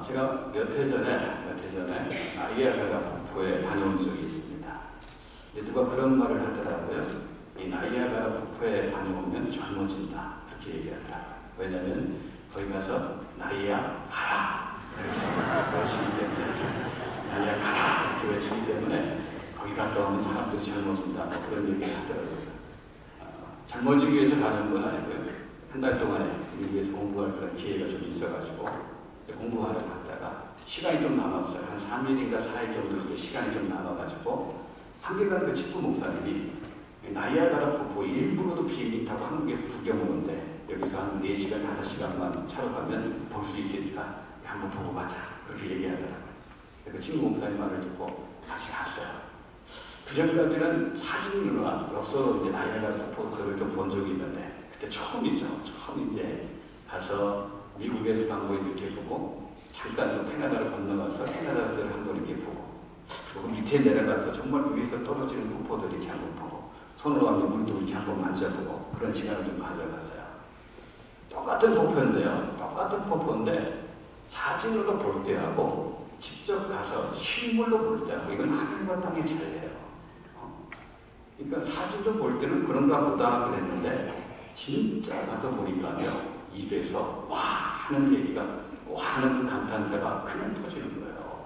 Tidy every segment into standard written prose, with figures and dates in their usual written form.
제가 몇 해 전에 나이아가라 폭포에 다녀온 적이 있습니다. 근데 누가 그런 말을 하더라고요. 이 나이아가라 폭포에 다녀오면 젊어진다. 이렇게 얘기하더라고요. 왜냐면 거기 가서 나이아 가라 이렇게 외치기 때문에, 나이아 가라 이렇게 외치기 때문에 거기 갔다 오면 사람들이 젊어진다. 그런 얘기를 하더라고요. 젊어지기 위해서 가는 건 아니고요. 한 달 동안에 미국에서 공부할 그런 기회가 좀 있어가지고 공부하러 갔다가 시간이 좀 남았어요. 한 3일인가 4일 정도 시간이 좀 남아가지고 한국간 그 친구 목사님이 나이아가라 폭포 일부러도 비행기 타고 한국에서 구경 오는데 여기서 한 4시간, 5시간만 차로 가면 볼 수 있으니까 한번 보고 가자. 그렇게 얘기하더라고요. 그 친구 목사님 말을 듣고 같이 갔어요. 그 전까지는 사진으로나 엽서로 이제 나이아가라 폭포를 좀 본 적이 있는데 그때 처음이죠. 처음 이제 가서 미국에서 한번 이렇게 보고 잠깐 또 캐나다로 건너가서 캐나다를 한번 이렇게 보고 그리고 밑에 내려가서 정말 위에서 떨어지는 폭포들 이렇게 한번 보고 손으로 하면 물도 이렇게 한번 만져보고 그런 시간을 좀 가져갔어요. 똑같은 폭포인데요. 똑같은 폭포인데 사진으로 볼 때하고 직접 가서 실물로 볼 때하고 이건 하늘과 땅의 차이예요. 그러니까 사진으로 볼 때는 그런가 보다 그랬는데 진짜 가서 보니까요. 입에서 와 하는 얘기가 와 하는 감탄사가 그냥 터지는 거예요.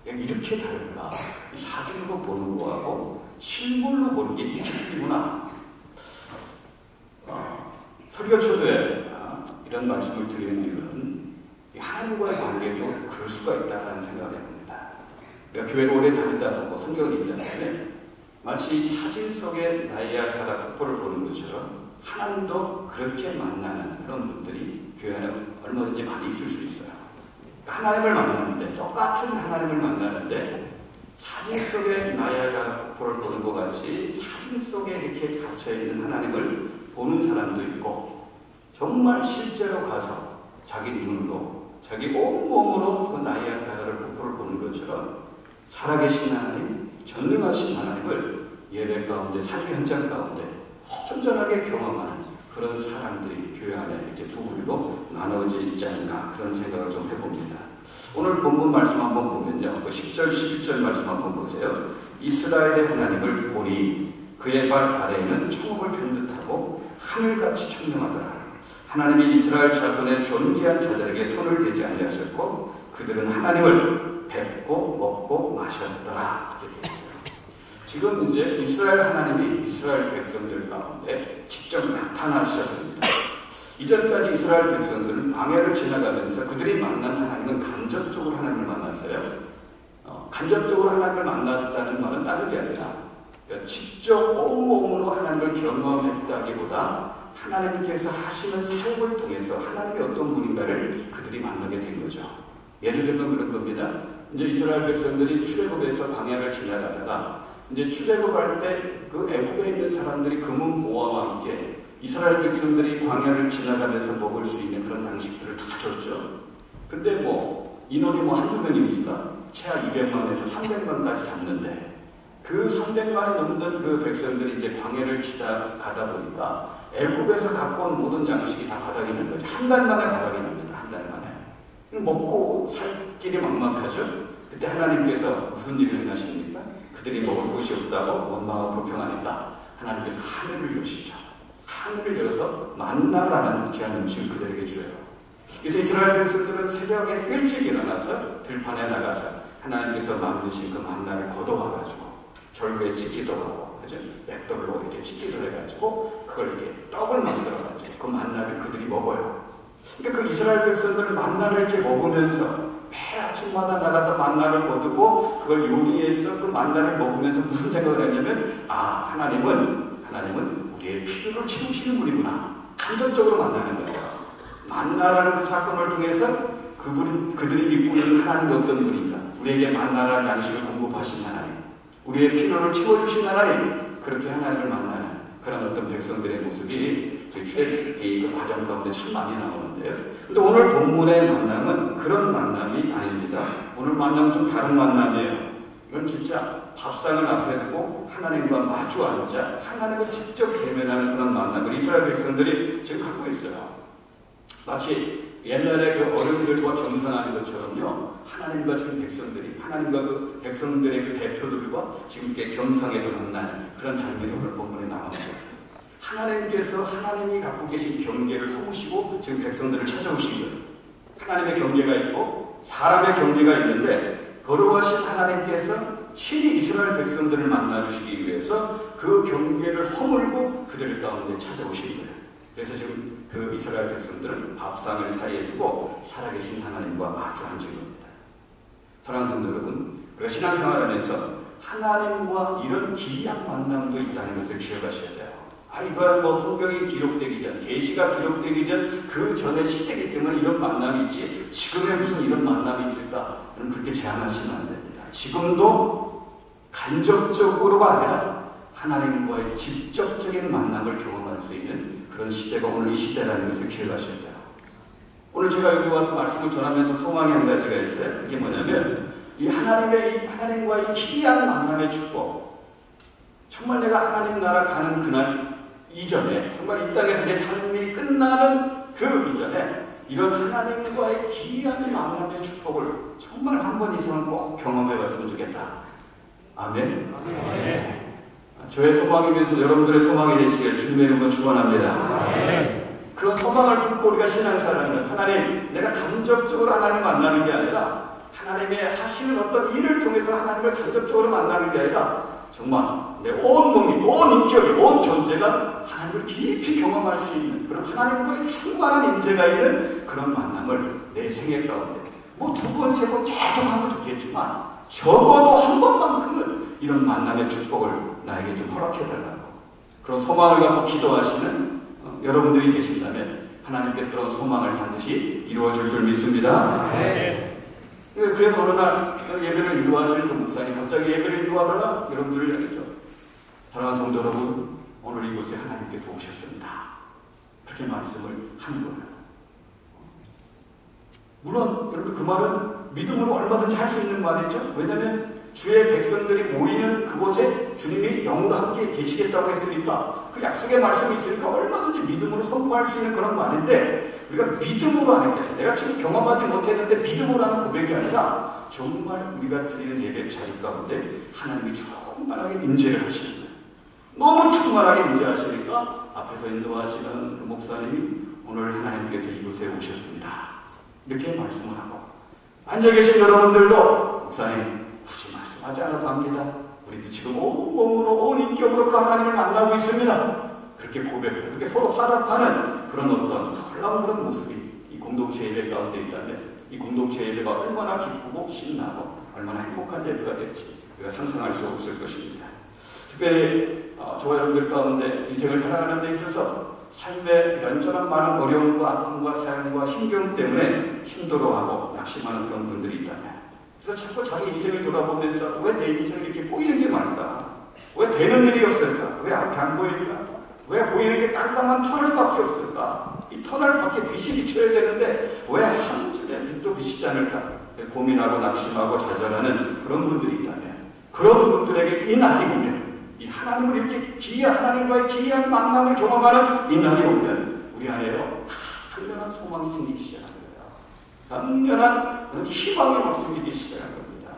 이렇게 다른가? 사진으로 보는 거하고 실물로 보는 게 이렇게 틀리구나. 설교 초도에 이런 말씀을 드리는 이유는 하나님과의 관계도 그럴 수가 있다는 생각을 해봅니다. 우리가 교회를 오래 다니다 보고 성경을 읽다 보면 마치 사진 속의 나이아가라 폭포를 보는 것처럼 하나님도 그렇게 만나는 그런 분들이 교회 안에 얼마든지 많이 있을 수 있어요. 하나님을 만나는데 똑같은 하나님을 만나는데 사진 속의 나이아가라 폭포를 보는 것 같이 사진 속에 이렇게 갇혀있는 하나님을 보는 사람도 있고 정말 실제로 가서 자기 눈으로 자기 온몸으로 그 나이아가라 폭포를 보는 것처럼 살아계신 하나님, 전능하신 하나님을 예배 가운데 삶의 현장 가운데 온전하게 경험하는 그런 사람들이 교회 안에 이렇게 두 부류로 나눠져 있지 않나 그런 생각을 좀 해봅니다. 오늘 본문 말씀 한번 보면요. 그 10절, 11절 말씀 한번 보세요. 이스라엘의 하나님을 보니 그의 발 아래에는 초목을 편 듯하고 하늘같이 청명하더라. 하나님이 이스라엘 자손의 존귀한 자들에게 손을 대지 아니하셨고 그들은 하나님을 뵙고 먹고 마셨더라. 이렇게 되어 있어요. 지금 이제 이스라엘 하나님이 이스라엘 백성들 가운데 직접 나타나셨습니다. 이전까지 이스라엘 백성들은 광야를 지나가면서 그들이 만난 하나님은 간접적으로 하나님을 만났어요. 간접적으로 하나님을 만났다는 말은 다른 게 아니라 그러니까 직접 온몸으로 하나님을 경험했다기보다 하나님께서 하시는 삶을 통해서 하나님이 어떤 분인가를 그들이 만나게 된 거죠. 예를 들면 그런 겁니다. 이제 이스라엘 백성들이 출애굽에서 광야를 지나가다가 이제 출애굽할 때 그 애굽에 있는 사람들이 금은 보화와 함께 이스라엘 백성들이 광야를 지나가면서 먹을 수 있는 그런 양식들을 다 줬죠. 근데 인원이 한두 명입니까? 최하 200만에서 300만까지 잡는데 그 300만이 넘는 그 백성들이 이제 광야를 가다 보니까 애굽에서 갖고 온 모든 양식이 다 바닥이 난 거죠. 한 달 만에 바닥이 납니다. 한 달 만에. 먹고 살 길이 막막하죠. 그때 하나님께서 무슨 일을 행하십니까? 그들이 먹을 곳이 없다고 원망하고 불평하니까 하나님께서 하늘을 여시죠. 하늘을 열어서 만나라는 귀한 음식을 그들에게 줘요. 그래서 이스라엘 백성들은 새벽에 일찍 일어나서 들판에 나가서 하나님께서 만드신 그 만나를 걷어와가지고 절구에 찍기도 하고, 그죠? 맷돌로 이렇게 찍기도 해가지고 그걸 이렇게 떡을 만들어가지고 그 만나를 그들이 먹어요. 그러니까 그 이스라엘 백성들은 만나를 이렇게 먹으면서 매일 아침마다 나가서 만나를 거두고 그걸 요리해서 그 만나를 먹으면서 무슨 생각을 했냐면 하나님은 우리의 필요를 채우시는 분이구나. 간접적으로 만나는 거예요. 만나라는 그 사건을 통해서 그들이 믿고 있는 하나님이 어떤 분인가. 우리에게 만나라는 양식을 공급하신 하나님. 우리의 필요를 채워주신 하나님. 그렇게 하나님을 만나는 그런 어떤 백성들의 모습이 출애굽기 그 과정 가운데 참 많이 나오는데요. 근데 오늘 본문의 만남은 그런 만남이 아닙니다. 오늘 만남은 좀 다른 만남이에요. 이건 진짜 밥상을 앞에 두고 하나님과 마주 앉아 하나님을 직접 대면하는 그런 만남을 이스라엘 백성들이 지금 갖고 있어요. 마치 옛날에 그 어른들과 겸손하는 것처럼요, 하나님과 지금 백성들이, 하나님과 그 백성들의 그 대표들과 지금 이렇게 겸상해서 만나는 그런 장면이 오늘 본문에 나옵니다. 하나님께서 하나님이 갖고 계신 경계를 허무시고 지금 백성들을 찾아오신 거예요. 하나님의 경계가 있고 사람의 경계가 있는데 거룩하신 하나님께서 친히 이스라엘 백성들을 만나주시기 위해서 그 경계를 허물고 그들 가운데 찾아오신 거예요. 그래서 지금 그 이스라엘 백성들은 밥상을 사이에 두고 살아계신 하나님과 마주한 중입니다. 사랑하는 성도 여러분, 우리가 신앙생활하면서 하나님과 이런 기이한 만남도 있다는 것을 기억하셔야 돼요. 이거야 뭐 성경이 기록되기 전, 계시가 기록되기 전 그 전의 시대이기 때문에 이런 만남이 있지 지금에 무슨 이런 만남이 있을까? 여러분 그렇게 제안하시면 안 됩니다. 지금도 간접적으로가 아니라 하나님과의 직접적인 만남을 경험할 수 있는 그런 시대가 오늘 이 시대라는 것을 기억하셔야 돼요. 오늘 제가 여기 와서 말씀을 전하면서 소망이 한 가지가 있어요. 그게 뭐냐면 이 하나님과의 기이한 만남의 축복, 정말 내가 하나님 나라 가는 그날 이전에, 정말 이 땅에서 내 삶이 끝나는 그 이전에 이런 하나님과의 기이한 만남의 축복을 정말 한 번 이상은 꼭 경험해 봤으면 좋겠다. 아멘. 아멘. 저의 소망이면서 여러분들의 소망이 되시길 주님의 이름으로 축원합니다. 아멘. 그런 소망을 품고 우리가 신앙생활하는, 하나님, 내가 간접적으로 하나님을 만나는 게 아니라 하나님의 하시는 어떤 일을 통해서 하나님을 간접적으로 만나는 게 아니라 정말 내 온 몸이, 온 인격이, 온 존재가 하나님을 깊이 경험할 수 있는 그런 하나님과의 충만한 임재가 있는 그런 만남을 내 생애 가운데 뭐 2번, 3번 계속 하면 좋겠지만 적어도 한 번만큼은 이런 만남의 축복을 나에게 좀 허락해달라고, 그런 소망을 갖고 기도하시는 여러분들이 계신다면 하나님께서 그런 소망을 반드시 이루어줄 줄 믿습니다. 네. 그래서 어느 날 예배를 인도하시는 그 목사님 갑자기 예배를 인도하다가 여러분들을 향해서, 사랑하는 성도 여러분, 오늘 이곳에 하나님께서 오셨습니다. 그렇게 말씀을 하는 거예요. 물론 여러분 그 말은 믿음으로 얼마든지 할 수 있는 말이죠. 왜냐하면 주의 백성들이 모이는 그곳에 주님이 영으로 함께 계시겠다고 했으니까 그 약속의 말씀이 있으니까 얼마든지 믿음으로 선포할 수 있는 그런 말인데, 우리가 믿음으로 하는 게, 내가 지금 경험하지 못했는데 믿음으로 하는 고백이 아니라 정말 우리가 드리는 예배 자리 가운데 하나님이 충만하게 임재를 하시는 거예요. 너무 충만하게 임재하시니까 앞에서 인도하시는 그 목사님이 오늘 하나님께서 이곳에 오셨습니다, 이렇게 말씀을 하고, 앉아 계신 여러분들도 목사님 굳이 말씀하지 않아도 합니다. 우리도 지금 온 몸으로 온 인격으로 그 하나님을 만나고 있습니다. 그렇게 고백을, 그렇게 서로 화답하는 그런 어떤 놀라운 그런 모습이 이 공동체 예배 가운데 있다면 이 공동체 예배가 얼마나 기쁘고 신나고 얼마나 행복한 예배가 될지 우리가 상상할 수 없을 것입니다. 특별히 저와 여러분들 가운데 인생을 살아가는 데 있어서 삶의 이런저런 많은 어려움과 아픔과 사연과 힘겨움 때문에 힘들어하고 낙심하는 그런 분들이 있다면, 그래서 자꾸 자기 인생을 돌아보면서 왜 내 인생이 이렇게 꼬이는 게 많을까? 왜 되는 일이 없을까? 왜 앞이 안 보일까? 왜 보이는 게 깜깜한 터널밖에 없을까? 이 터널 밖에 빛이 비춰야 되는데 왜 한 줄의 빛도 비치지 않을까? 고민하고 낙심하고 좌절하는 그런 분들이 있다면, 그런 분들에게 이 날이 오면, 이 하나님을 이렇게 기이한, 하나님과의 기이한 만남을 경험하는 이 날이 오면 우리 안에요 강렬한 소망이 생기기 시작합니다. 강렬한 희망이 막 생기기 시작한 겁니다.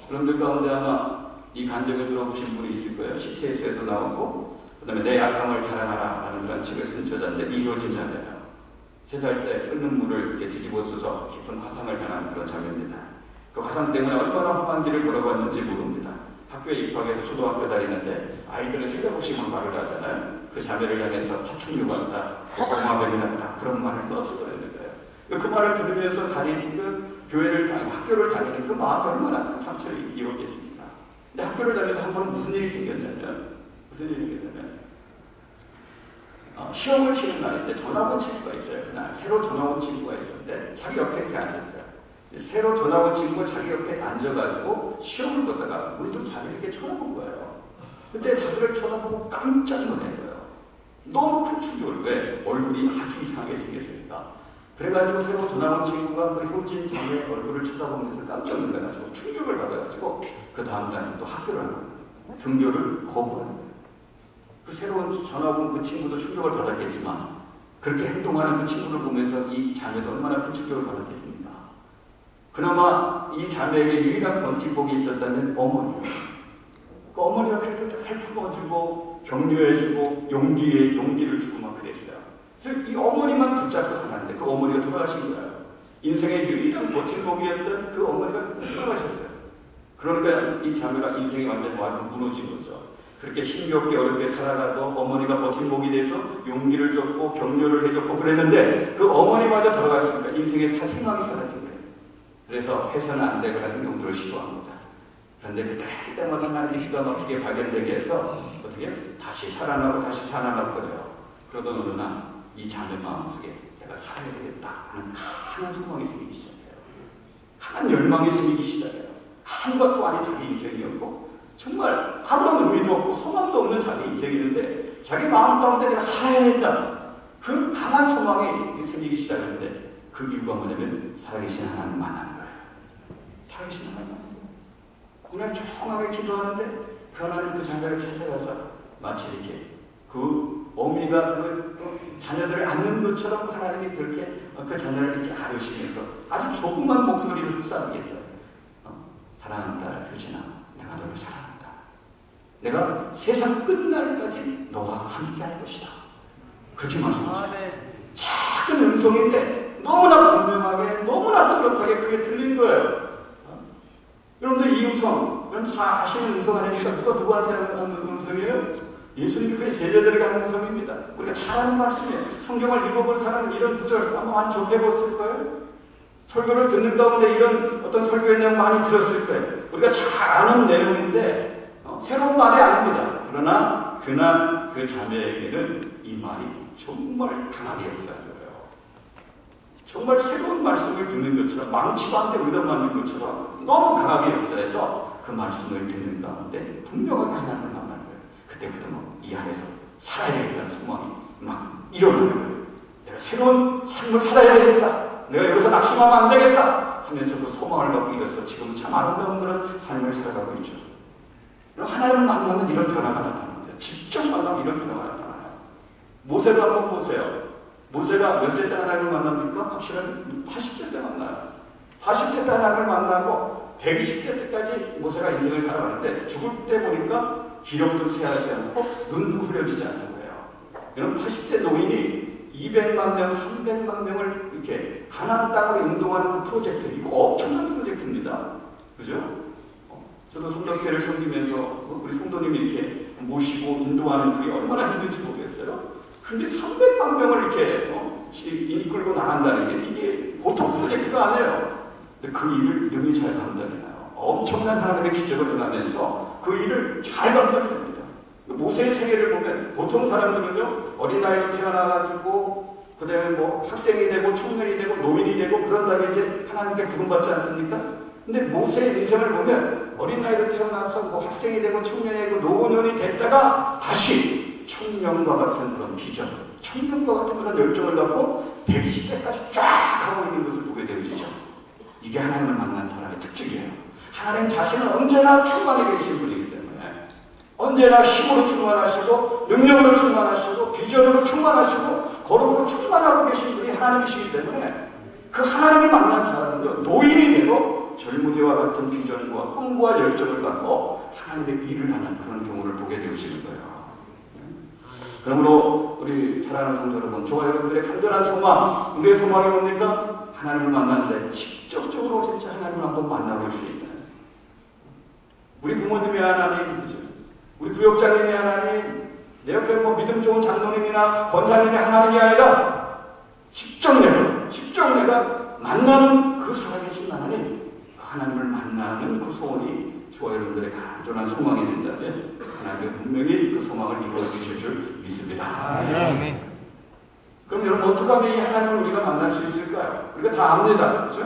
그런들 가운데 아마 이 간증을 들어보신 분이 있을 거예요. CTS에도 나오고, 그 다음에 내 약함을 자랑하라 라는 그런 책을 쓴 저자인데 이효진 자매예요. 3살 때 끓는 물을 이렇게 뒤집어 써서 깊은 화상을 당한 그런 자매입니다. 그 화상 때문에 얼마나 험한 길을 걸어갔는지 모릅니다. 학교에 입학해서 초등학교 다니는데 아이들은 생각 없이 막 말을 하잖아요. 그 자매를 향해서 파충류 같다, 고마뱀이 같다, 그런 말을 넣어서 들었는 거예요. 그 말을 들으면서 다니는 그 교회를 학교를 다니는 그 마음이 얼마나 큰 상처를 입었겠습니까? 근데 학교를 다니면서 한 번은 무슨 일이 생겼냐면 시험을 치는 날인데 전학 온 친구가 있어요. 그날 새로 전학 온 친구가 있었는데 자기 옆에 이렇게 앉았어요. 새로 전학 온 친구가 자기 옆에 앉아가지고 시험을 보다가 물도 자기를 이렇게 쳐다본 거예요. 근데 자기를 쳐다보고 깜짝 놀란 거예요. 너무 큰 충격을. 왜? 얼굴이 아주 이상하게 생겼으니까. 그래가지고 새로 전학 온 친구가 그 효진 자매의 얼굴을 쳐다보면서 깜짝 놀라가지고 충격을 받아가지고 그 다음 달에 또 학교를 한 거예요. 등교를 거부하는 거예요. 그 새로운 전학 온 그 친구도 충격을 받았겠지만 그렇게 행동하는 그 친구를 보면서 이 자매도 얼마나 큰 충격을 받았겠습니까? 그나마 이 자매에게 유일한 버팀목이 있었다면 어머니예요. 그 어머니가 그래도 잘 품어주고 격려해주고 용기를 주고 막 그랬어요. 그래서 이 어머니만 붙잡고 살았는데 그 어머니가 돌아가신 거예요. 인생의 유일한 버팀목이었던 그 어머니가 돌아가셨어요. 그러니까 이 자매가 인생이 완전히 무너진 거죠. 그렇게 힘겹게 어렵게 살아가도 어머니가 버팀목이 돼서 용기를 줬고 격려를 해줬고 그랬는데 그 어머니마저 돌아갔으니까 인생의 희망이 사라진 거예요. 그래서 해서는 안 되거나 행동들을 시도합니다. 그런데 그때마다 하나님이 기가 막히게 발견되게 해서 어떻게 다시 살아나고 다시 살아나고 그래요. 그러던 어느 날 이 자매 마음속에 내가 살아야 되겠다 하는 강한 소망이 생기기 시작해요. 강한 열망이 생기기 시작해요. 아무것도 아닌 자기 인생이었고 정말 아무런 의미도 없고 소망도 없는 자기 인생이었는데 자기 마음 가운데 내가 살아야 된다. 그 강한 소망이 생기기 시작했는데 그 이유가 뭐냐면 살아계신 하나님을 만나는 거예요. 살아계신 하나님. 오늘 조용하게 기도하는데 그 하나님 그 자녀를 찾아가서 마치 이렇게 그 어미가 그 자녀들을 안는 것처럼 하나님이 그렇게 그 자녀를 이렇게 안으시면서 아주 조그만 목소리로 속삭이게 해요. 사랑하는 딸 효진아, 내가 너를 사랑한다. 내가 세상 끝날까지 너와 함께 할 것이다. 그렇게 말씀하셨어요. 작은 음성인데 너무나 분명하게 너무나 또렷하게 그게 들린 거예요. 여러분들 이 음성, 여러분 다 아시는 음성 아닙니까? 누구한테 하는 음성이에요? 예수님 그 제자들에게 하는 음성입니다. 우리가 잘 아는 말씀이에요. 성경을 읽어본 사람은 이런 구절 아마 많이 접해봤을 거예요. 설교를 듣는 가운데 이런 어떤 설교의 내용 많이 들었을 거예요. 우리가 잘 아는 내용인데 새로운 말이 아닙니다. 그러나 그날 그 자매에게는 이 말이 정말 강하게 역사한 거예요. 정말 새로운 말씀을 듣는 것처럼 망치도 안 돼 얻어맞는 것처럼 너무 강하게 역사해서 그 말씀을 듣는 가운데 분명하게 하나님을 만난 거예요. 그때부터 이 안에서 살아야 되겠다는 소망이 막 일어나는 거예요. 내가 새로운 삶을 살아야 되겠다. 내가 여기서 낙심하면 안 되겠다 하면서 그 소망을 갖고 일어서 지금 참 아름다운 그런 삶을 살아가고 있죠. 하나님을 만나면 이런 변화가 나타납니다. 직접 만나면 이런 변화가 나타나요. 모세도 한번 보세요. 모세가 몇 세 때 하나님을 만납니까? 확실한 80세 때 만나요. 80세 때 하나님을 만나고 120세 때까지 모세가 인생을 살아가는데 죽을 때 보니까 기력도 쇠하지 않고 눈도 흐려지지 않는 거예요. 여러분 80세 노인이 200만 명, 300만 명을 이렇게 가나안 땅으로 인도하는 그 프로젝트, 이거 엄청난 프로젝트입니다. 그죠? 저도 성덕회를 섬기면서 우리 성도님이 이렇게 모시고 인도하는 그게 얼마나 힘든지 모르겠어요. 근데 300만 명을 이렇게 이끌고 나간다는 게 이게 보통 프로젝트가 아니에요. 근데 그 일을 능히 잘 감당해요. 엄청난 하나님의 기적을 행하면서 그 일을 잘 감당합니다. 모세의 생애를 보면 보통 사람들은요 어린아이로 태어나가지고 그 다음에 뭐 학생이 되고 청년이 되고 노인이 되고 그런 다음에 이제 하나님께 부름받지 않습니까? 근데 모세의 인생을 보면 어린아이로 태어나서 뭐 학생이 되고 청년이 되고 노년이 됐다가 다시 청년과 같은 그런 비전, 청년과 같은 그런 열정을 갖고 120세까지 쫙 하고 있는 것을 보게 되어지죠. 이게 하나님을 만난 사람의 특징이에요. 하나님 자신은 언제나 충만해 계신 분이기 때문에 언제나 힘으로 충만하시고 능력으로 충만하시고 비전으로 충만하시고 거룩으로 충만하고 계신 분이 하나님이시기 때문에 그 하나님을 만난 사람은요 노인이 되고 젊은이와 같은 비전과 꿈과 열정을 갖고 하나님의 일을 하는 그런 경우를 보게 되어지는 거예요. 그러므로 우리 사랑하는 성도 여러분, 저와 여러분들의 간절한 소망, 우리의 소망이 뭡니까? 하나님을 만나는데 직접적으로 진짜 하나님을 한번 만나볼 수 있는 우리 부모님의 하나님, 우리 구역장님의 하나님, 내 옆에 뭐 믿음 좋은 장로님이나 권사님의 하나님이 아니라 직접 내가 만나는 그 살아계신 하나님, 그 하나님을 만나는 그 소원이 저와 여러분들의 간절한 소망이 된다면 하나님은 분명히 그 소망을 이루어 주실 줄 믿습니다. 아멘. 그럼 여러분 어떻게 하면 이 하나님을 우리가 만날 수 있을까요? 우리가 다 압니다. 그렇죠?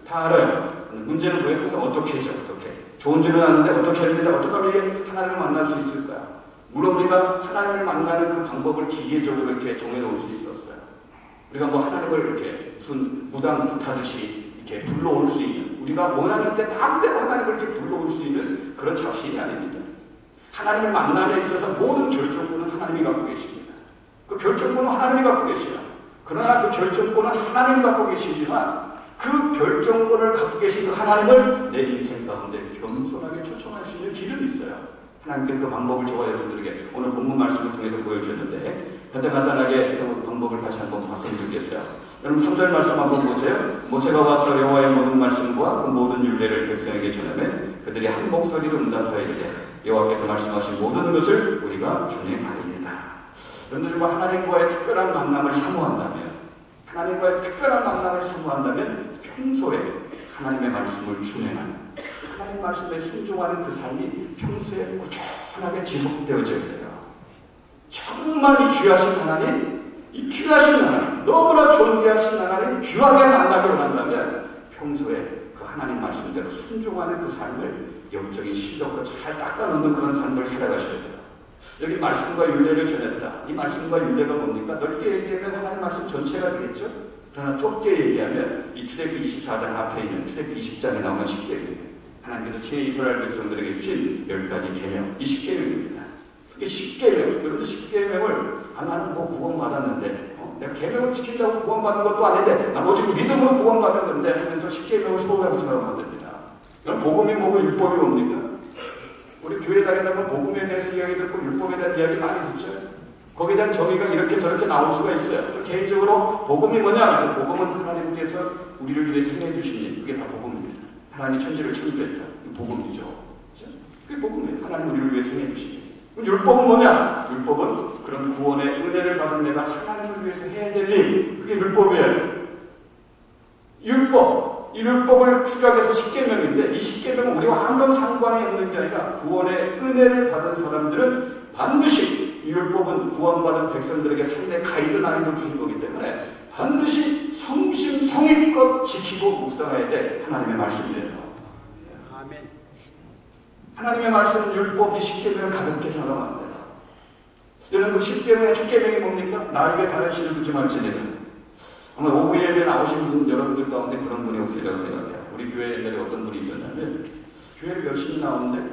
다 알아요. 문제는 뭐예요? 항상 어떻게 하죠? 어떻게? 좋은 줄은 아는데 어떻게 합니다. 어떻게 하면 하나님을 만날 수 있을까요? 물론 우리가 하나님을 만나는 그 방법을 기계적으로 이렇게 정해놓을 수 있었어요. 우리가 뭐 하나님을 이렇게 무슨 무당 굿하듯이 이렇게 불러올 수 있는, 우리가 원하는 때 마음대로 하나님을 이렇게 불러올 수 있는 그런 잡신이 아닙니다. 하나님을 만남에 있어서 모든 결정권은 하나님이 갖고 계십니다. 그 결정권은 하나님이 갖고 계시다. 그러나 그 결정권은 하나님이 갖고 계시지만 그 결정권을 갖고 계신 그 하나님을 내 인생 가운데 겸손하게 초청할 수 있는 길은 있어요. 하나님께서 그 방법을 저와 여러분들에게 오늘 본문 말씀을 통해서 보여주셨는데 간단하게 그 방법을 같이 한번 봤으면 좋겠어요. 여러분 3절 말씀 한번 보세요. 모세가 와서 여호와의 모든 말씀과 그 모든 율례를 백성에게 전하면 그들이 한 목소리로 응답하여 이르되 여호와께서 말씀하신 모든 것을 우리가 준행하리이다. 여러분들과 하나님과의 특별한 만남을 사모한다면, 하나님과의 특별한 만남을 사모한다면 평소에 하나님의 말씀을 준행하는, 하나님 말씀에 순종하는 그 삶이 평소에 꾸준하게 지속되어져야 돼요. 정말 이 귀하신 하나님, 이 귀하신 하나님, 너무나 존귀하신 하나님 귀하게 만나기를 원한다면 평소에 그 하나님 말씀대로 순종하는 그 삶을 영적인 실력으로 잘 닦아놓는 그런 삶을 살아가셔야 돼요. 여기 말씀과 율례를 전했다. 이 말씀과 율례가 뭡니까? 넓게 얘기하면 하나님 말씀 전체가 되겠죠? 그러나 좁게 얘기하면 이 출애굽기 24장 앞에 있는 출애굽기 20장에 나오는 10계명, 하나님께서 제 이스라엘 백성들에게 주신 10가지 계명, 이 10계명입니다. 이 10계명, 여러분들 10계명을 나는 뭐 구원받았는데 내가 계명을 지킨다고 구원받은 것도 아닌데 난 오직 믿음으로 구원받은 건데 하면서 10계명을 소홀하고 생각하면 안 됩니다. 이건 복음이 뭐고 율법이 뭡니까? 우리 교회 다니다 보면 복음에 대해서 이야기 듣고 율법에 대한 이야기 많이 듣죠. 거기에 대한 정의가 이렇게 저렇게 나올 수가 있어요. 또 개인적으로 복음이 뭐냐? 복음은 하나님께서 우리를 위해 생해 주신 일, 그게 다 복음입니다. 하나님 천지를 창조했다. 복음이죠. 그게 복음이에요. 하나님 우리를 위해 생해 주신 일. 율법은 뭐냐? 율법은 그런 구원의 은혜를 받은 내가 하나님을 위해서 해야 될 일, 그게 율법이에요. 율법, 이 율법을 축약해서 10계명인데 이 10계명은 우리와 아무런 상관이 없는 게 아니라 구원의 은혜를 받은 사람들은 반드시 이 율법은 구원받은 백성들에게 삶의 가이드라인을 주는 거기 때문에 반드시 성심성의껏 지키고 묵상해야 될 하나님의 말씀이에요. 아멘. 하나님의 말씀 율법이 10계명을 가볍게 생각하면 안 돼요. 여러분 그 10계명의 첫 계명이 뭡니까? 나에게 다른 신을 두지 말지니라. 아마 오후 예배 나오신 분 여러분들 가운데 그런 분이 없으리라고 생각해요. 우리 교회에 옛날에 어떤 분이 있었냐면 교회를 열심히 나오는데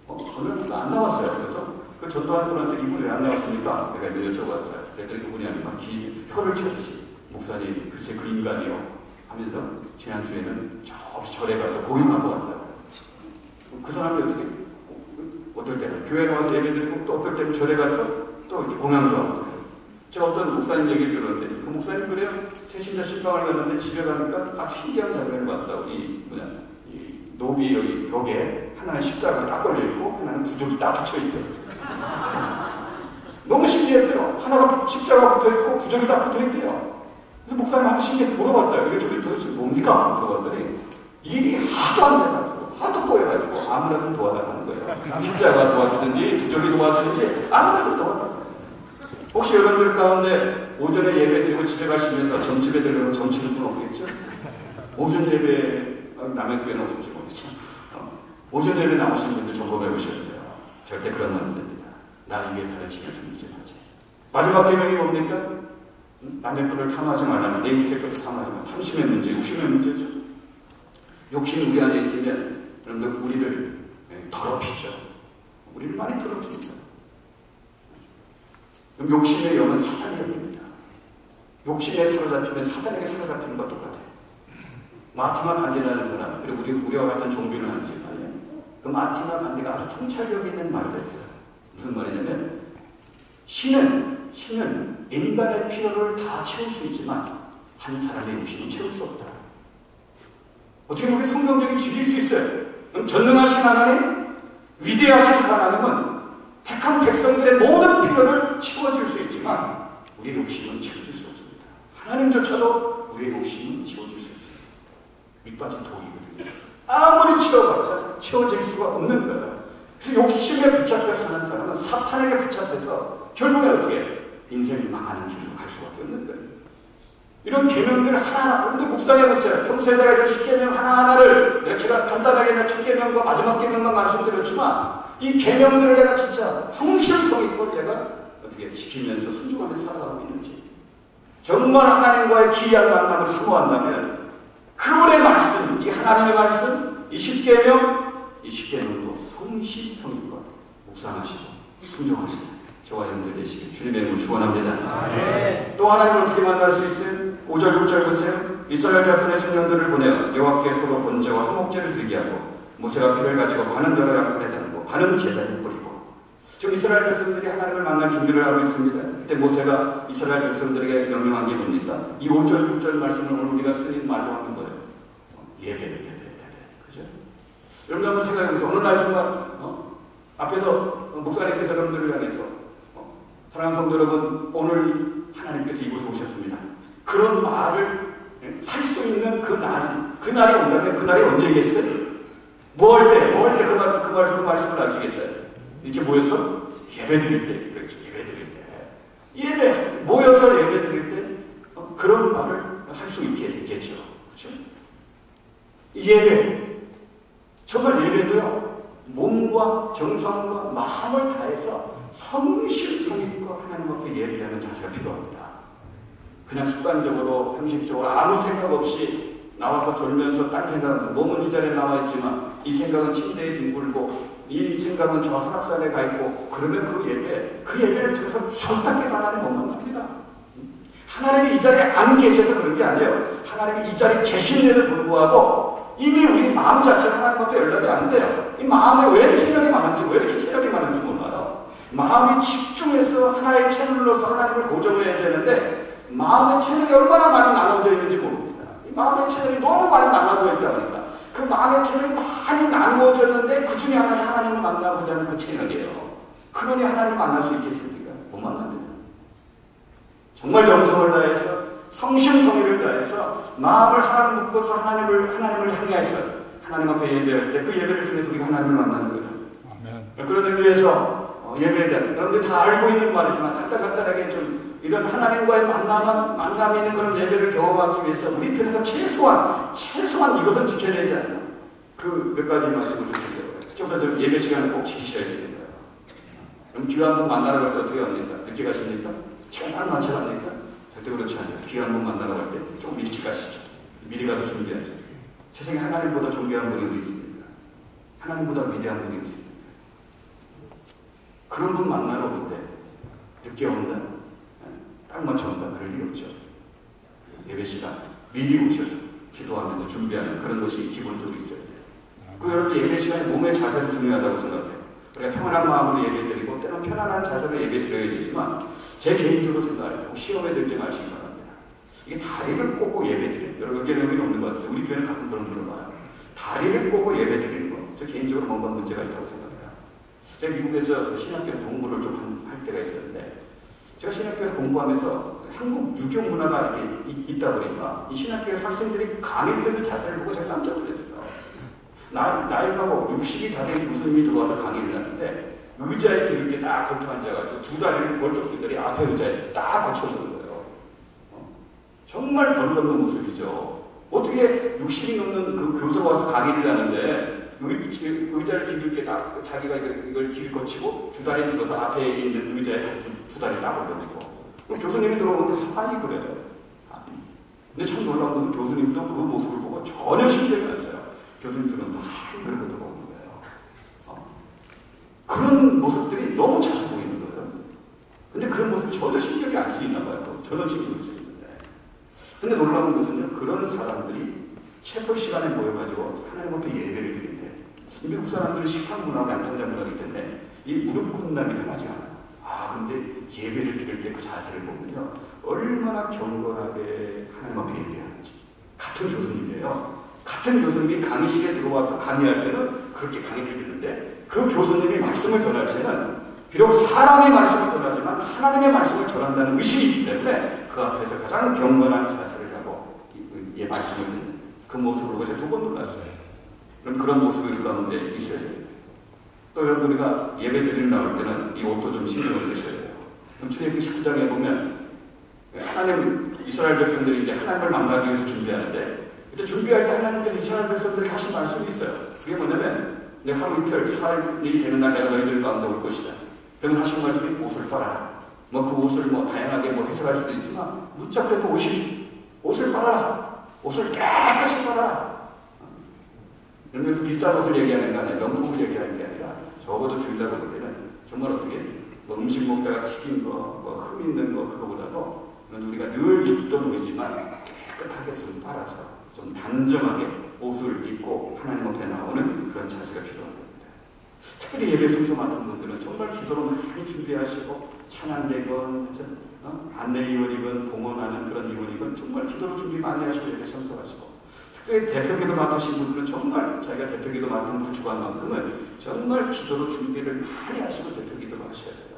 어느 분도 안 나왔어요. 그래서 그 전도한 분한테 이분이 왜 안 나왔습니까? 내가 여쭤봤어요. 그랬더니 그분이 아니라 혀를 쳐주시. 목사님 글쎄 그 인간이요 하면서 지난주에는 저기 절에 가서 고용하고 왔다고. 그 사람이 어떨 때는 교회에 와서 예배 드리고 또 어떨 때는 절에 가서 또 이렇게 공양도 하고. 제가 어떤 목사님 얘기를 들었는데 그 목사님 그래요. 새신자 신방을 갔는데 집에 가니까 아주 신기한 장면을 봤다고. 이 노비 여기 벽에 하나는 십자가가 딱 걸려있고 하나는 부적이 딱 붙여있대요. 너무 신기했대요. 하나가 십자가가 붙어있고 부적이 딱 붙어있대요. 그래서 목사님 한번 신기해서 물어봤대요. 이게 저기 도대체 뭡니까? 물어봤더니 일이 하도 안 돼가지고 하도 꼬여가지고 아무래도 도와달라는 거예요. 십자가가 도와주든지 부적이 도와주든지 아무래도 도와달라는 거예요. 혹시 여러분들 가운데 오전에 예배 드리고 집에 가시면서 점집에 들려서 점치는 분 없겠죠? 오전 예배 남의 교회는 없을지 모르겠죠. 오전 예배 나오신 분들 점검해 보셔야 돼요. 절대 그러면 안 됩니다. 나 이게 다른 신을 숨기지 마지. 마지막 계명이 뭡니까? 남의 것을 탐하지 말라는, 내 인생 것을 탐하지 말라. 탐심의 문제, 욕심의 문제죠. 욕심이 우리 안에 있으면 여러분들 우리를 더럽히죠. 우리를 많이 더럽힙니다. 그럼 욕심의 영은 사단의 영입니다. 욕심에 사로잡히면 사단에게 사로잡히는 것과 똑같아요. 마티마 간디라는 사람, 그리고 우리와 같은 종교는 아니지만 그 마티마 간디가 아주 통찰력 있는 말을 했어요. 무슨 말이냐면 신은 인간의 필요를 다 채울 수 있지만 한 사람의 욕심은 채울 수 없다. 어떻게 보면 성경적인 지킬 수 있어요. 그럼 전능하신 하나님, 위대하신 하나님은 택한 백성들의 모든 필요를 채워줄 수 있지만 우리의 욕심은 채워줄 수 없습니다. 하나님조차도 우리의 욕심은 채워줄 수 없어요. 밑빠진 독이거든요. 아무리 채워봤자 채워질 수가 없는 거예요. 그래서 욕심에 붙잡혀 사는 사람은 사탄에게 붙잡혀서 결국에 어떻게 인생이 망하는 길로 갈 수밖에 없는 거예요. 이런 계명들 하나하나, 근데 묵상해보세요. 평소에 내가 이런 10계명 하나하나를 제가 간단하게 첫 계명과 마지막 계명만 말씀드렸지만 이 계명들을 내가 진짜 성실성의껏 내가 어떻게 지키면서 순종하며 살아가고 있는지, 정말 하나님과의 기이한 만남을 사모한다면 그분의 말씀, 이 하나님의 말씀, 이 10계명, 이 10계명도 성실성의껏 묵상하시고 순종하시고 저와 여러분들 되시길 주님의 이름으로 축원합니다. 또 하나님을 어떻게 만날 수 있어요? 5절 6절 보세요. 이스라엘 자손의 청년들을 보내어 여호와께 서로 번제와 화목제를 드리게 하고 모세가 피를 가지고 반은 여러 양푼에 담고 반은 제단에 뿌리고. 지금 이스라엘 백성들이 하나님을 만날 준비를 하고 있습니다. 그때 모세가 이스라엘 백성들에게 명령한 게 뭡니까? 이 5절 6절 말씀을 오늘 우리가 쓰는 말로 하는 거예요. 예배. 그죠? 여러분 한번 생각해보세요. 어느 날 정말 앞에서 목사님께서 여러분들을 향해서 사랑하는 성도 여러분, 오늘 하나님께서 이곳에 오셨습니다. 그런 말을 할 수 있는 그 날이 온다면 그 날이 언제겠어요? 뭐 할 때 그 말씀을 하시겠어요? 이렇게 모여서 예배 드릴 때, 그렇죠. 모여서 예배 드릴 때 그런 말을 할 수 있게 됐겠죠. 그렇죠? 예배, 정말 예배도요, 몸과 정성과 마음을 다해서 성실성의껏 하나님 앞에 예배하는 자세가 필요합니다. 그냥 습관적으로, 형식적으로 아무 생각 없이 나와서 졸면서 딴 생각하면서 몸은 이 자리에 나와있지만 이 생각은 침대에 뒹굴고 이 생각은 저 설악산에 가 있고, 그러면 그 예배를 통해서 손쉽게 하나님 못 만납니다. 하나님이 이 자리에 안 계셔서 그런 게 아니에요. 하나님이 이 자리에 계신데도 불구하고 이미 우리 마음 자체가 하나님 앞에 연락이 안 돼요. 이 마음에 왜 체력이 많은지, 왜 이렇게 체력이 많은지 몰라요. 마음이 집중해서 하나의 채널로서 하나님을 고정해야 되는데 마음의 채널이 얼마나 많이 나눠져 있는지 모릅니다. 이 마음의 채널이 너무 많이 나눠져 있다 보니까 그 마음의 채널이 많이 나누어졌는데 그 중에 하나님을 만나고자 하는 그 채널이에요. 그러니 하나님을 만날 수 있겠습니까? 못 만납니다. 정말 정성을 다해서 성심성의를 다해서 마음을 하나님 묶어서 하나님을 향해서 하나님 앞에 예배할 때 그 예배를 통해서 우리가 하나님을 만나는 거예요. 아멘. 그런 의미에서 예배에 대한, 여러분들 다 알고 있는 말이지만 간단하게 좀 이런 하나님과의 만남이 있는 그런 예배를 경험하기 위해서 우리 편에서 최소한 이것은 지켜야 되지 않나. 그 몇 가지 말씀을 좀 드려요. 좀 예배 시간을 꼭 지키셔야 됩니다. 그럼 기회 한번 만나러 갈 때 어떻게 합니까? 늦게 가십니까? 시간 딱 맞춰 갑니까? 절대 그렇지 않아요. 기회 한번 만나러 갈 때 조금 일찍 가시죠. 미리 가서 준비하죠. 세상에 하나님보다 존귀한 분이 어디 있습니까? 하나님보다 위대한 분이 어디 있습니까? 그런 분 만나러 올 때 늦게 온다? 딱 맞춰 온다? 그럴 리 없죠. 예배 시간 미리 오셔서 기도하면서 준비하는 그런 것이 기본적으로 있어야 돼요. 그 여러분 예배 시간에 몸의 자세도 중요하다고 생각해요. 우리가 평안한 마음으로 예배드리고 때로는 편안한 자세로 예배드려야 되지만 제 개인적으로 생각할 때 시험에 들지 마시기 바랍니다. 이게 다리를 꽂고 예배드려요. 여러분 의견이 없는 것 같아요. 우리 교회는 가끔 그런 분을 봐요. 다리를 꽂고 예배드리는 거. 저 개인적으로 뭔가 문제가 있다고 생각해요. 제가 미국에서 신학교에서 공부를 좀 할 때가 있었는데 제가 신학교에서 공부하면서 한국 유교 문화가 이렇게 있다 보니까 이 신학교의 학생들이 강의 듣는 자세를 보고 제가 깜짝 놀랐어요. 나이가 뭐 60이 다 된 교수님이 들어와서 강의를 하는데 의자에 이렇게 딱 걸터 앉아가지고 두 다리를 벌쩍들이 앞에 의자에 딱 받쳐주는 거예요. 정말 버릇없는 모습이죠. 어떻게 60이 넘는 그 교수가 와서 강의를 하는데 의자를 뒤집게 딱 자기가 이걸 뒤집어치고 두 다리 들어서 앞에 있는 의자에 두 다리 딱 올려놓고 교수님이 들어오는데 하니 그래요. 근데 참 놀라운 것은 교수님도 그 모습을 보고 전혀 신경이 안 써요. 교수님 들으면서 그러고 들어오는 거예요. 그런 모습들이 너무 자주 보이는 거예요. 근데 그런 모습이 전혀 신경이 안 쓰이나 봐요. 전혀 신경이 쓰이는데. 근데 놀라운 것은요, 그런 사람들이 체포 시간에 모여가지고 하나님 앞에 예배를 드리는데 미국 사람들은 식판 문화가 양탄자 문화이기 때문에 이 무릎 꿇는다는 게 편하지 않아요. 근데 예배를 드릴 때 그 자세를 보면요, 얼마나 경건하게 하나님 앞에 예배하는지. 같은 교수님이에요. 같은 교수님이 강의실에 들어와서 강의할 때는 그렇게 강의를 듣는데 그 교수님이 말씀을 전할 때는 비록 사람의 말씀을 전하지만 하나님의 말씀을 전한다는 의식이 있기 때문에 그 앞에서 가장 경건한 자세를 하고 말씀을 듣는 그 모습으로 제가 두 번 놀랐어요. 그럼 그런 모습이 우리 가운데 있어야 됩니다. 또 여러분 우리가 예배 드리러 나올 때는 이 옷도 좀 신경을 쓰셔야 돼요. 그럼 출애굽기 19장에 보면 하나님 이스라엘 백성들이 이제 하나님을 만나기 위해서 준비하는데 그때 준비할 때 하나님께서 이스라엘 백성들에게 하신 말씀이 있어요. 그게 뭐냐면 내가 하루 이틀 살이 되는 날 내가 너희들 가운데 올 것이다. 그러면 하신 말씀이 옷을 빨아라. 그 옷을 다양하게 해석할 수도 있지만 묻자 그래도 옷을 빨아라. 옷을 깨끗이 빨아라. 그래서 비싼 옷을 얘기하는 게 아니라 명품을 얘기하는 게 아니라 적어도 주일날 볼 때는 정말 어떻게 음식 먹다가 튀긴 거, 흠 있는 거 그거보다도 우리가 늘 입던 옷이지만 깨끗하게 좀 빨아서 좀 단정하게 옷을 입고 하나님 앞에 나오는 그런 자세가 필요한 겁니다. 특별히 예배 순서 맡은 분들은 정말 기도로 많이 준비하시고 찬양대건 안내위원이건 봉헌하는 그런 위원이건 정말 기도로 준비 많이 하시고 예배 참석하시고, 특별히 대표기도 맡으신 분들은 정말 자기가 대표기도 맡은 그 주간만큼은 정말 기도로 준비를 많이 하시고 대표기도를 하셔야 돼요.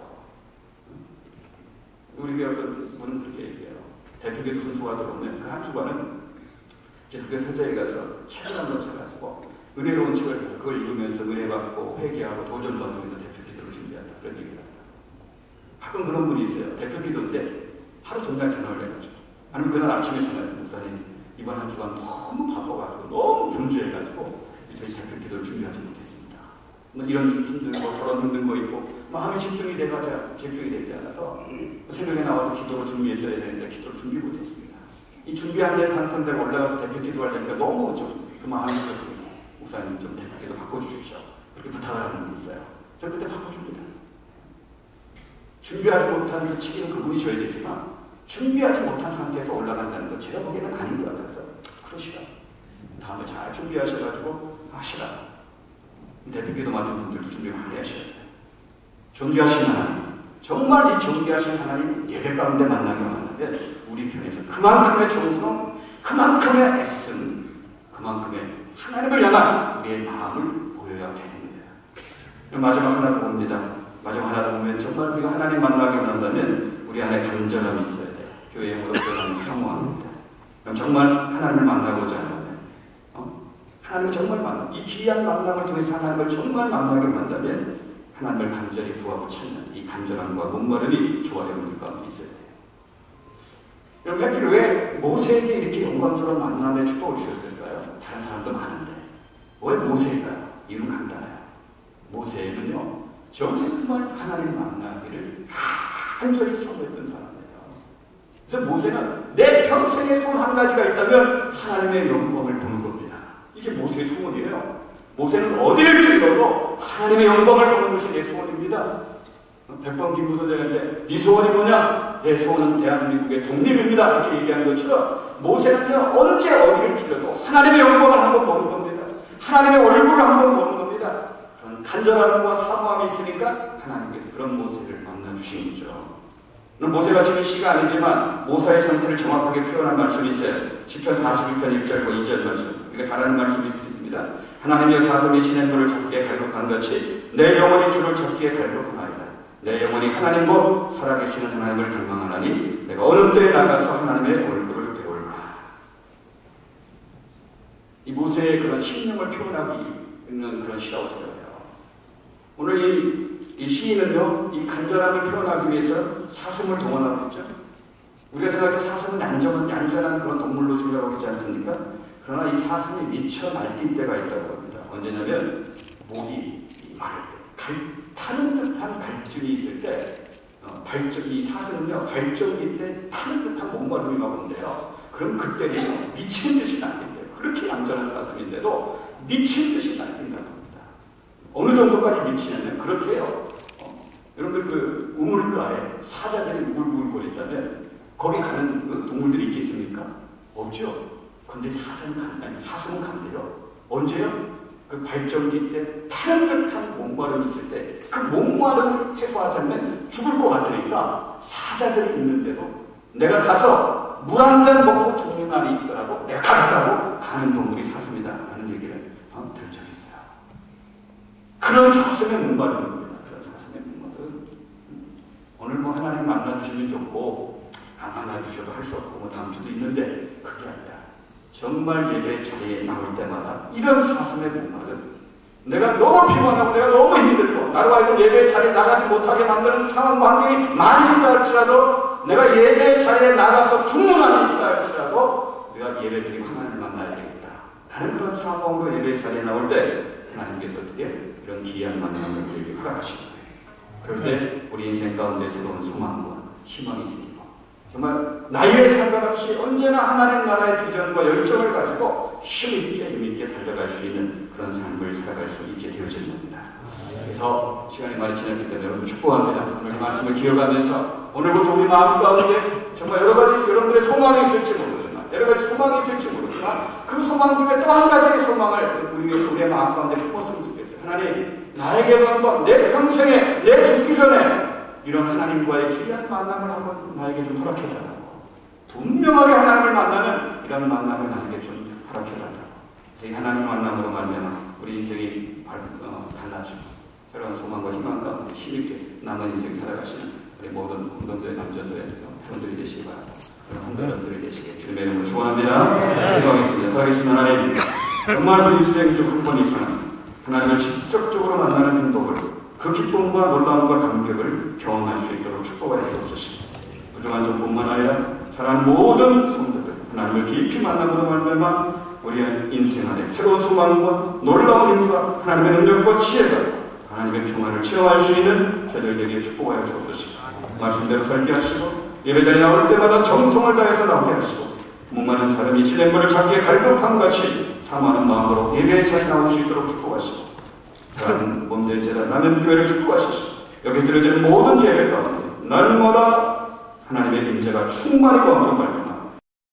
우리 교회 어떤 분은 그렇게 얘기해요. 대표기도 순서가 들어오면 그 한 주간은 기독교 서재에 가서 책을 한 권 사가지고 은혜로운 책을 해서 그걸 읽으면서 은혜 받고 회개하고 도전 받으면서 대표기도를 준비한다. 그런 얘기를 합니다. 가끔 그런 분이 있어요. 대표기도인데 하루 전날 전화를 해가지고, 아니면 그날 아침에 전화해서 목사님 이번 한 주간 너무 바빠가지고 너무 분주해가지고 저희 대표기도를 준비하지 못했습니다. 뭐 이런 힘들고 저런 힘든 거 있고 마음이 집중이 되지 않아서 새벽에 나와서 기도를 준비했어야 되는데 기도를 준비 못했습니다. 이 준비 안 된 상태인데 올라가서 대표 기도하려니까 너무 좀 그 마음이 들었습니다. 목사님 좀 대표 기도 바꿔주십시오. 그렇게 부탁을 하는 분이 있어요. 저 그때 바꿔줍니다. 준비하지 못한 그 책임은 그분이 져야 되지만 준비하지 못한 상태에서 올라간다는 건 제가 보기에는 아닌 것 같아서 그러시라. 다음에 잘 준비하셔가지고 하시라. 대표기도 맡은 분들도 준비 많이 하셔야 돼요. 존귀하신 하나님, 정말 이 존귀하신 하나님 예배 가운데 만나면 우리 편에서 그만큼의 정성, 그만큼의 애씀, 그만큼의 하나님을 향한 우리의 마음을 보여야 됩니다. 마지막 하나 더 봅니다. 마지막 하나 더 보면 정말 우리가 하나님 만나게 원한다면 우리 안에 간절함이 있어야 돼요. 교회의 무릎을 사모합니다. 그럼 정말 하나님을 만나고자 하면 하나님을 정말 이 귀한 만남을 통해서 하나님을 정말 만나게 원한다면 하나님을 간절히 구하고 찾는 이 간절함과 목마름이 좋아요 우리 가운데 있어야 돼요. 여러분, 하필 왜 모세에게 이렇게 영광스러운 만남의 축복을 주셨을까요? 다른 사람도 많은데 왜 모세일까요? 이유는 간단해요. 모세는요 정말 하나님 만나기를 간절히 사모했던 사람이에요. 그래서 모세는 내 평생에 소원 한 가지가 있다면 하나님의 영광을 보는 겁니다. 이게 모세의 소원이에요. 모세는 어디를 찔러도 하나님의 영광을 보는 것이 내 소원입니다. 백번 김부선장한테 네 소원이 뭐냐? 내 소원은 대한민국의 독립입니다. 이렇게 얘기한 것처럼 모세는요 언제 어디를 찔러도 하나님의 영광을 한번 보는 겁니다. 하나님의 얼굴을 한번 보는 겁니다. 그런 간절함과 사모함이 있으니까 하나님께서 그런 모세를 만나주신 거죠. 모세가 지금 시가 아니지만 모세의 상태를 정확하게 표현한 말씀이 있어요. 시편 41편 1절과 2절 말씀. 우리가 잘 아는 말씀이 있습니다. 하나님의 사슴이 시냇물을 잡기에 갈급한 같이 내 영혼이 주를 잡기에 갈급하나이다. 내 영혼이 하나님과 살아계시는 하나님을 갈망하나니 내가 어느 때에 나가서 하나님의 얼굴을 배울까. 이 모세의 그런 심령을 표현하기 있는 그런 시라고 생각해요. 오늘 이 시인은요 이 간절함을 표현하기 위해서 사슴을 동원하고 있죠. 우리가 생각할 때 사슴은 얌전한 그런 동물로 생각하고 있지 않습니까? 그러나 이 사슴이 미쳐 날뛸 때가 있다고 합니다. 언제냐면 목이 마를 때, 타는 듯한 갈증이 있을 때, 이 사슴은요 발정일 때 타는 듯한 목마름이 막 온대요. 그럼 그때는 미친 듯이 날뛴대요. 그렇게 얌전한 사슴인데도 미친 듯이 날뛴다고 합니다. 어느 정도까지 미치냐면 그렇게 해요. 여러분들 그 우물가에 사자들이 우글우글거린다면 거기 가는 그 동물들이 있겠습니까? 없죠. 근데 사슴은 간대요. 언제요? 그 발전기 때 타는 듯한 목마름이 있을 때 그 목마름을 해소하자면 죽을 것 같으니까 사자들이 있는데도 내가 가서 물 한 잔 먹고 죽는 날이 있더라도 내가 가겠다고 가는 동물이 사슴이다 라는 얘기를 들은 적이 있어요. 그런 사슴의 목마름입니다. 그런 사슴의 목마름. 오늘 뭐 하나님 만나주시면 좋고 안 만나주셔도 할 수 없고 뭐 다음 주도 있는데 그게 아니라 정말 예배 자리에 나올 때마다 이런 사슴의 목마름, 내가 너무 피곤하고 내가 너무 힘들고 나로 하여금 예배 자리에 나가지 못하게 만드는 상황 환경이 많이 있다 할지라도 내가 예배 자리에 나가서 죽는 한이 있다 할지라도 내가 예배 드리고 하나님을 만나야 되겠다 라는 그런 상황으로 예배 자리에 나올 때 하나님께서 어떻게 이런 귀한 만남을 우리에게 허락하시는 거예요. 그럴 때 우리 인생 가운데 새로운 소망과 희망이 생깁니다. 정말 나이에 상관없이 언제나 하나님 나라의 비전과 열정을 가지고 힘있게 달려갈 수 있는 그런 삶을 살아갈 수 있게 되어지는 겁니다. 그래서 시간이 많이 지났기 때문에 여러분 축복합니다. 오늘 이 말씀을 기억하면서 오늘부터 우리 마음 가운데 정말 여러 가지 여러분들의 소망이 있을지 모르지만 여러 가지 소망이 있을지 모르지만 그 소망 중에 또 한 가지의 소망을 우리의 마음 가운데 품었으면 좋겠어요. 하나님, 나에게 한번 내 평생에 내 죽기 전에 이런 하나님과의 귀한 만남을 한번 나에게 좀 허락해달라고, 분명하게 하나님을 만나는 이런 만남을 나에게 좀 허락해달라고. 그래서 이 하나님 만남으로 말미암아 우리 인생이 달라지고 새로운 소망과 희망 가운데 힘있게 남은 인생 살아가시는 우리 모든 공동도의 남전도의 회원들이 되시기 바랍니다. 성도님들이 되시길 주님의 이름으로 축원합니다. 기도하겠습니다. 살아계신 하나님, 정말 우리 인생 중 한 번 이상 하나님을 직접적으로 만나는 행복을, 그 기쁨과 놀라움과 감격을 경험할 수 있도록 축복하여 주옵소서. 부정한 저뿐만 아니라 사랑하는 모든 성도들 하나님을 깊이 만남으로 말미암아 우리 인생 안에 새로운 소망과 놀라운 힘과 하나님의 능력과 지혜가 하나님의 평화를 체험할 수 있는 저들에게 축복하여 주옵소서. 말씀대로 살게 하시고 예배자리에 나올 때마다 정성을 다해서 나오게 하시고 목마른 사람이 시냇물을 자기의 갈급함 같이 사모하는 마음으로 예배의 자리에 나올 수 있도록 축복하시고 사랑하는 몸된 제단 남은 교회를 축복하시고 여기 드려지는 모든 예배 가운데 날마다 하나님의 임재가 충만히 거함으로 말미암아